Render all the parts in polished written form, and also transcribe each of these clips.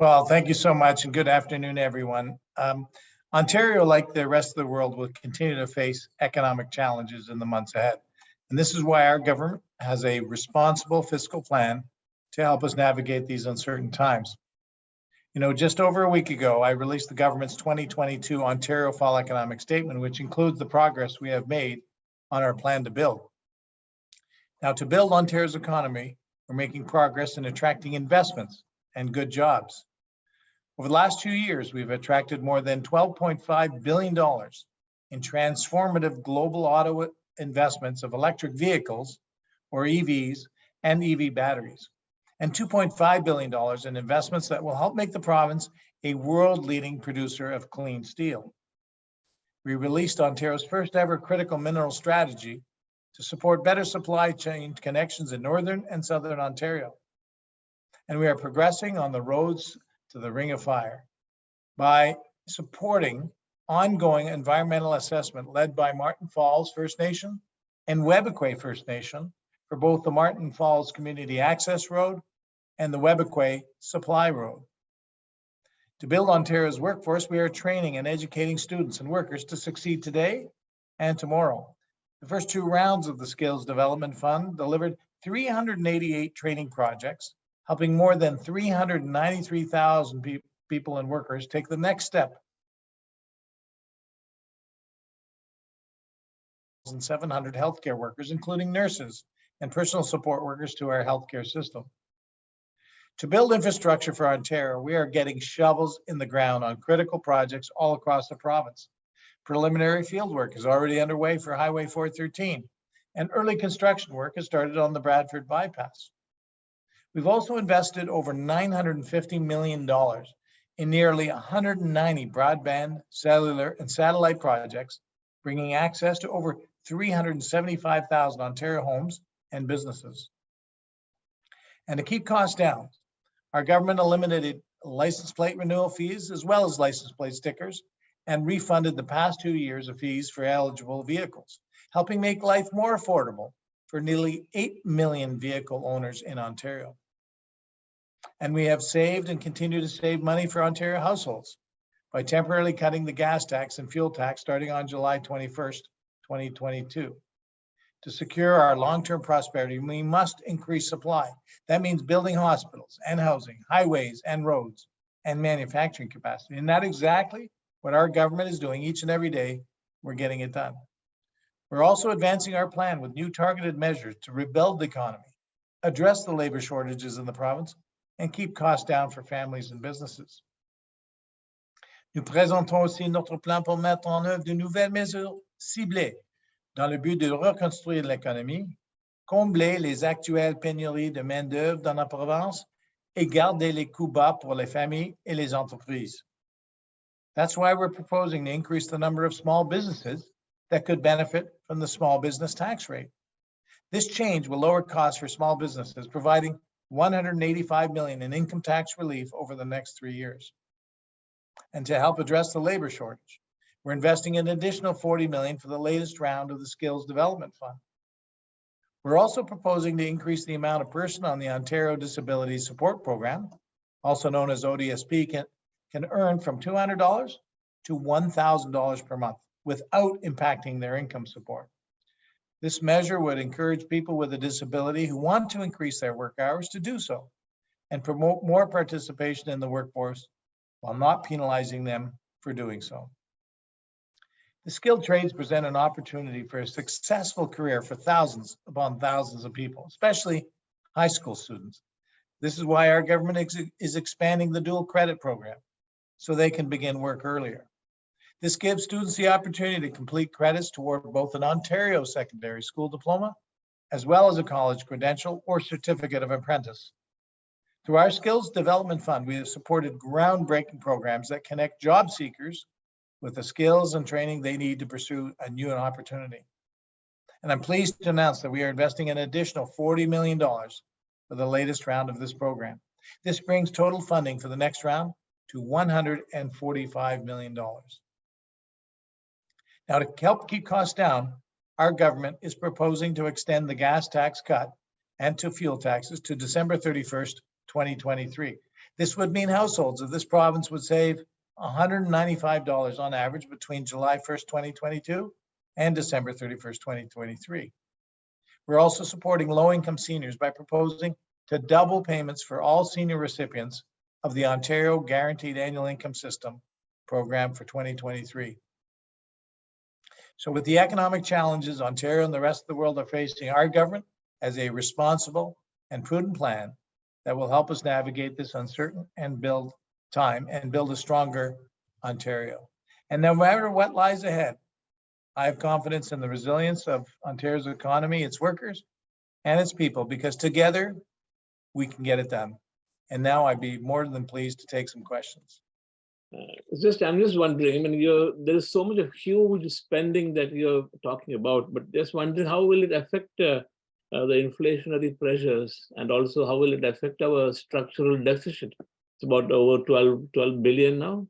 Well, thank you so much, and good afternoon, everyone. Ontario, like the rest of the world, will continue to face economic challenges in the months ahead. And this is why our government has a responsible fiscal plan to help us navigate these uncertain times. You know, just over a week ago, I released the government's 2022 Ontario Fall Economic Statement, which includes the progress we have made on our plan to build. Now, to build Ontario's economy, we're making progress in attracting investments and good jobs. Over the last 2 years, we've attracted more than $12.5 billion in transformative global auto investments of electric vehicles, or EVs, and EV batteries, and $2.5 billion in investments that will help make the province a world-leading producer of clean steel. We released Ontario's first ever critical mineral strategy to support better supply chain connections in Northern and Southern Ontario. And we are progressing on the roads to the Ring of Fire by supporting ongoing environmental assessment led by Martin Falls First Nation and Webequie First Nation for both the Martin Falls Community Access Road and the Webequie Supply Road. To build Ontario's workforce, we are training and educating students and workers to succeed today and tomorrow. The first 2 rounds of the Skills Development Fund delivered 388 training projects, helping more than 393,000 people and workers take the next step. 700 healthcare workers, including nurses and personal support workers, to our healthcare system. To build infrastructure for Ontario, we are getting shovels in the ground on critical projects all across the province. Preliminary field work is already underway for Highway 413, and early construction work has started on the Bradford Bypass. We've also invested over $950 million in nearly 190 broadband, cellular, and satellite projects, bringing access to over 375,000 Ontario homes and businesses. And to keep costs down, our government eliminated license plate renewal fees as well as license plate stickers and refunded the past 2 years of fees for eligible vehicles, helping make life more affordable for nearly 8 million vehicle owners in Ontario. And we have saved and continue to save money for Ontario households by temporarily cutting the gas tax and fuel tax starting on July 21st, 2022. To secure our long-term prosperity, we must increase supply. That means building hospitals and housing, highways and roads, and manufacturing capacity. And that's exactly what our government is doing each and every day. We're getting it done. We're also advancing our plan with new targeted measures to rebuild the economy, address the labor shortages in the province, and keep costs down for families and businesses. Nous présentons aussi notre plan pour mettre en œuvre de nouvelles mesures ciblées dans le but de reconstruire l'économie, combler les actuelles pénuries de main-d'œuvre dans la province et garder les coûts bas pour les familles et les entreprises. That's why we're proposing to increase the number of small businesses that could benefit from the small business tax rate. This change will lower costs for small businesses, providing $185 million in income tax relief over the next 3 years. And to help address the labor shortage, we're investing an additional $40 million for the latest round of the Skills Development Fund. We're also proposing to increase the amount a person on the Ontario Disability Support Program, also known as ODSP, can earn from $200 to $1,000 per month without impacting their income support. This measure would encourage people with a disability who want to increase their work hours to do so and promote more participation in the workforce while not penalizing them for doing so. The skilled trades present an opportunity for a successful career for thousands upon thousands of people, especially high school students. This is why our government is expanding the dual credit program so they can begin work earlier. This gives students the opportunity to complete credits toward both an Ontario secondary school diploma as well as a college credential or certificate of apprentice. Through our Skills Development Fund, we have supported groundbreaking programs that connect job seekers with the skills and training they need to pursue a new opportunity. And I'm pleased to announce that we are investing an additional $40 million for the latest round of this program. This brings total funding for the next round to $145 million. Now, to help keep costs down, our government is proposing to extend the gas tax cut and to fuel taxes to December 31st, 2023. This would mean households of this province would save $195 on average between July 1st, 2022 and December 31st, 2023. We're also supporting low-income seniors by proposing to double payments for all senior recipients of the Ontario Guaranteed Annual Income System program for 2023. So with the economic challenges Ontario and the rest of the world are facing, our government has a responsible and prudent plan that will help us navigate this uncertain and build a stronger Ontario. And no matter what lies ahead, I have confidence in the resilience of Ontario's economy, its workers, and its people, because together we can get it done. And now I'd be more than pleased to take some questions. I'm just wondering, I mean, there is so much of huge spending that you're talking about, but just wondering how will it affect the inflationary pressures, and also how will it affect our structural deficit? It's about over 12 billion now.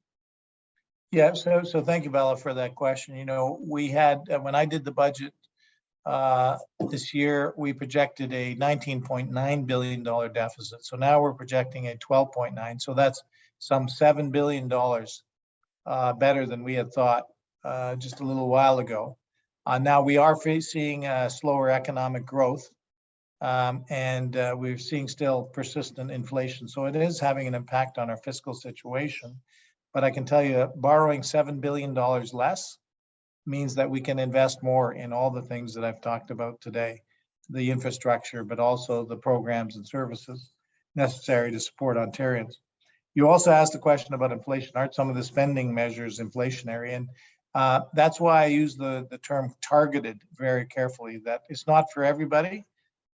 Yeah, so thank you, Bella, for that question. You know, we had, when I did the budget this year, we projected a $19.9 billion deficit. So now we're projecting a 12.9. So that's some $7 billion better than we had thought just a little while ago. Now we are seeing slower economic growth, and we're seeing still persistent inflation. So it is having an impact on our fiscal situation. But I can tell you, borrowing $7 billion less means that we can invest more in all the things that I've talked about today, the infrastructure, but also the programs and services necessary to support Ontarians. You also asked a question about inflation. Aren't some of the spending measures inflationary? And that's why I use the term targeted very carefully, that it's not for everybody,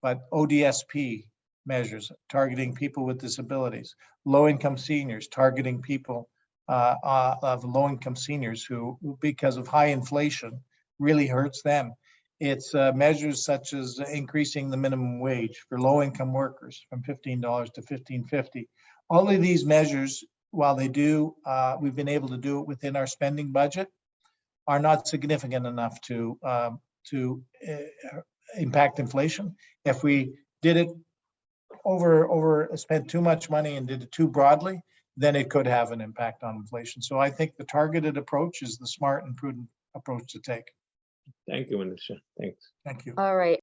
but ODSP measures targeting people with disabilities, low-income seniors targeting people of low-income seniors who, because of high inflation, really hurts them. It's measures such as increasing the minimum wage for low-income workers from $15 to $15.50. All of these measures, while they do, we've been able to do it within our spending budget, are not significant enough to impact inflation. If we did it spent too much money and did it too broadly, then it could have an impact on inflation. So I think the targeted approach is the smart and prudent approach to take. Thank you, Minister. Thanks. Thank you. All right.